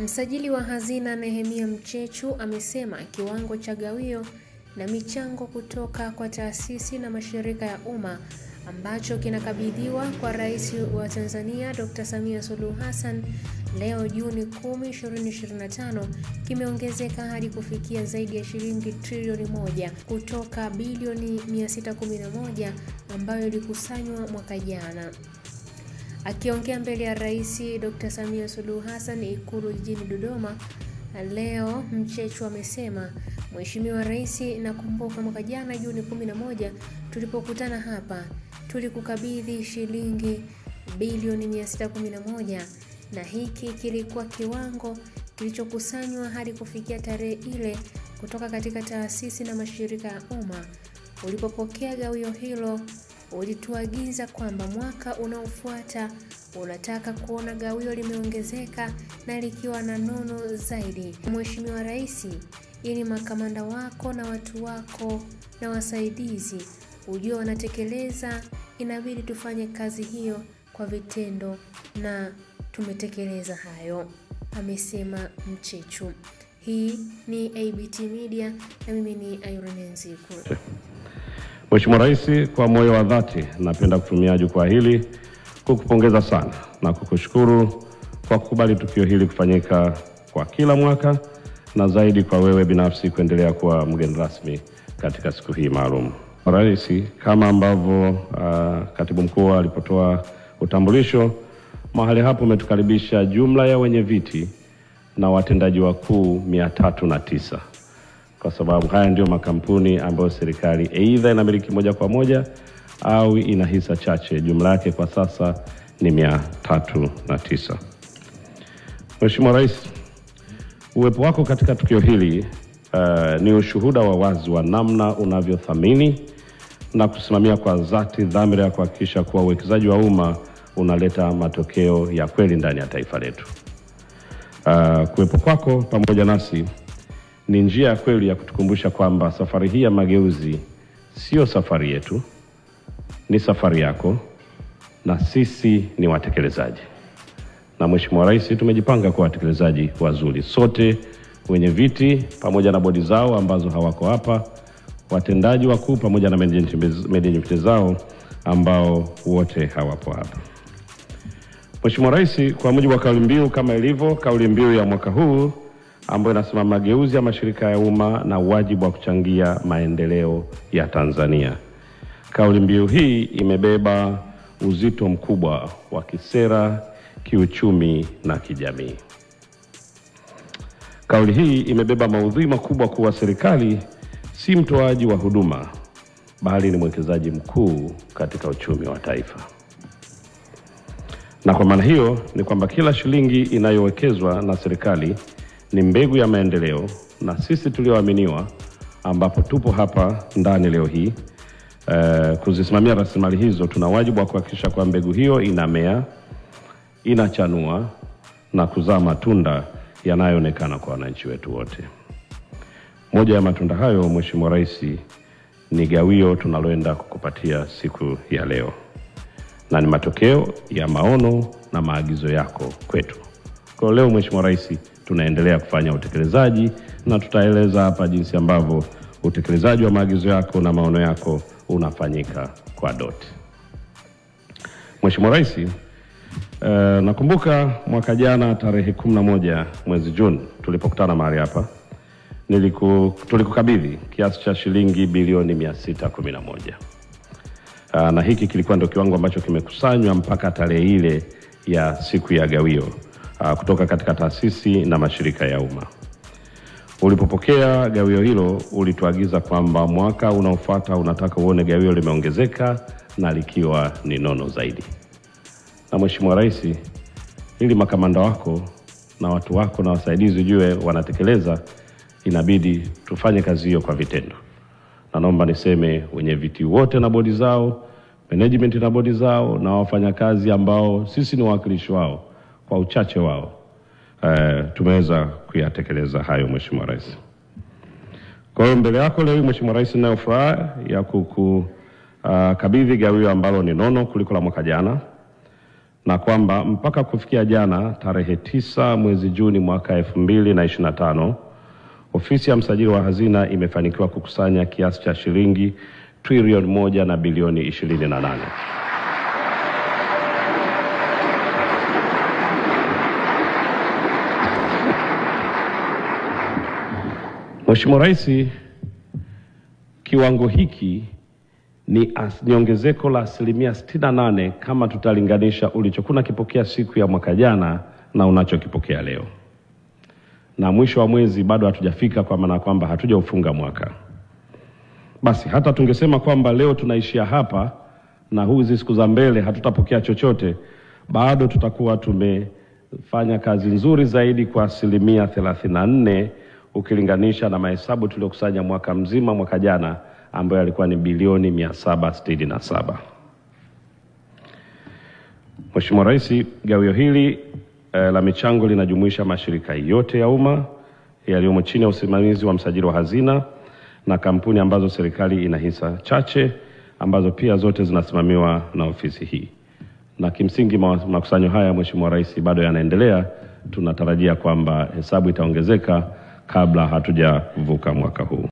Msajili wa hazina Nehemia Mchechu amesema kiwango cha gawio na michango kutoka kwa taasisi na mashirika ya umma ambacho kinakabidhiwa kwa Rais wa Tanzania Dr. Samia Suluhu Hassan leo Juni 10, 2025 kimeongezeka hadi kufikia zaidi ya shilingi trilioni 1 kutoka bilioni 611 ambayo ilikusanywa mwaka jana. Akiongea mbele ya Rais Dr. Samia Suluhu Hassan Ikulu jijini Dodoma leo, Mchechu amesema, Mheshimiwa Rais, nakumbuka mwaka jana Juni 11 tulipokutana hapa tulikukabidhi shilingi bilioni 611 na hiki kilikuwa kiwango kilichokusanywa hadi kufikia tarehe ile kutoka katika taasisi na mashirika ya umma. Ulipopokea gawio hilo, ulituagiza kwamba mwaka unaofuata unataka kuona gawio limeongezeka na likiwa na nono zaidi. Mheshimiwa Rais, ili makamanda wako na watu wako na wasaidizi ujue wanatekeleza, inabidi tufanye kazi hiyo kwa vitendo na tumetekeleza hayo, amesema Mchechu. Hii ni ABT Media na mimi ni Irene Nziku. Mheshimiwa Rais, kwa moyo wa dhati napenda kutumia jukwaa hili kukupongeza sana na kukushukuru kwa kukubali tukio hili kufanyika kwa kila mwaka na zaidi kwa wewe binafsi kuendelea kuwa mgeni rasmi katika siku hii maalum. Rais, kama ambavyo Katibu Mkuu alipotoa utambulisho, mahali hapo umetukaribisha jumla ya wenye viti na watendaji wakuu 309. Kwa sababu haya ndio makampuni ambayo serikali aidha inamiliki moja kwa moja au ina hisa chache. Jumla yake kwa sasa ni 309. Mheshimiwa Rais, uwepo wako katika tukio hili ni ushuhuda wa wazi wa namna unavyothamini na kusimamia kwa dhati dhamira ya kuhakikisha kuwa uwekezaji wa umma unaleta matokeo ya kweli ndani ya taifa letu. Kuwepo kwako pamoja nasi ni njia ya kweli ya kutukumbusha kwamba safari hii ya mageuzi sio safari yetu, ni safari yako na sisi ni watekelezaji. Na Mheshimiwa Rais, tumejipanga kwa watekelezaji wazuri sote, wenye viti pamoja na bodi zao ambazo hawako hapa, watendaji wakuu pamoja na management zao ambao wote hawapo hapa. Mheshimiwa Rais, kwa mujibu wa kauli mbiu kama ilivyo kauli mbiu ya mwaka huu ambayo inasema mageuzi ya mashirika ya umma na wajibu wa kuchangia maendeleo ya Tanzania, kauli mbiu hii imebeba uzito mkubwa wa kisera, kiuchumi na kijamii. Kauli hii imebeba maudhui makubwa kuwa serikali si mtoaji wa huduma bali ni mwekezaji mkuu katika uchumi wa taifa. Na kwa maana hiyo ni kwamba kila shilingi inayowekezwa na serikali ni mbegu ya maendeleo, na sisi tulioaminiwa ambapo tupo hapa ndani leo hii kuzisimamia rasilimali hizo, tuna wajibu wa kuhakikisha kwa mbegu hiyo inamea, inachanua na kuzaa matunda yanayoonekana kwa wananchi wetu wote. Moja ya matunda hayo, Mheshimiwa Rais, ni gawio tunaloenda kukupatia siku ya leo, na ni matokeo ya maono na maagizo yako kwetu. Kwa leo Mheshimiwa Rais, tunaendelea kufanya utekelezaji na tutaeleza hapa jinsi ambavyo utekelezaji wa maagizo yako na maono yako unafanyika kwa doti. Mheshimiwa Rais, nakumbuka mwaka jana tarehe 11 mwezi Juni tulipokutana mahali hapa, tulikukabidhi kiasi cha shilingi bilioni 611. Na hiki kilikuwa ndio kiwango ambacho kimekusanywa mpaka tarehe ile ya siku ya gawio kutoka katika taasisi na mashirika ya umma. Ulipopokea gawio hilo, ulituagiza kwamba mwaka unaofuata unataka uone gawio limeongezeka na likiwa ni nono zaidi. Na Mheshimiwa Rais, ili makamanda wako na watu wako na wasaidizi ujue wanatekeleza, inabidi tufanye kazi hiyo kwa vitendo. Na naomba niseme wenye viti wote na bodi zao, management na bodi zao, na wafanyakazi ambao sisi ni wawakilishi wao, kwa uchache wao tumeweza kuyatekeleza hayo Mheshimiwa Rais. Kwa hiyo mbele yako leo Mheshimiwa Rais, ninayo furaha ya kukabidhi gawio ambalo ni nono kuliko la mwaka jana. na kwamba mpaka kufikia jana tarehe 9 mwezi Juni mwaka 2025 ofisi ya msajili wa hazina imefanikiwa kukusanya kiasi cha shilingi trilioni 1 na bilioni 28. Mheshimiwa Rais, kiwango hiki ni ongezeko la 68% kama tutalinganisha ulichokuwa kipokea siku ya mwaka jana na unachokipokea leo. Na mwisho wa mwezi bado hatujafika, kwa maana kwamba hatujaufunga mwaka. Basi hata tungesema kwamba leo tunaishia hapa na hizi siku za mbele hatutapokea chochote, bado tutakuwa tumefanya kazi nzuri zaidi kwa 34% ukilinganisha na mahesabu tuliokusanya mwaka mzima mwaka jana ambayo yalikuwa ni bilioni 767. Mheshimiwa Rais, gawio hili la michango linajumuisha mashirika yote ya umma yaliyomo chini ya usimamizi wa msajili wa hazina na kampuni ambazo serikali ina hisa chache ambazo pia zote zinasimamiwa na ofisi hii. Na kimsingi makusanyo haya, Mheshimiwa Rais, bado yanaendelea. Tunatarajia kwamba hesabu itaongezeka kabla hatujavuka mwaka huu.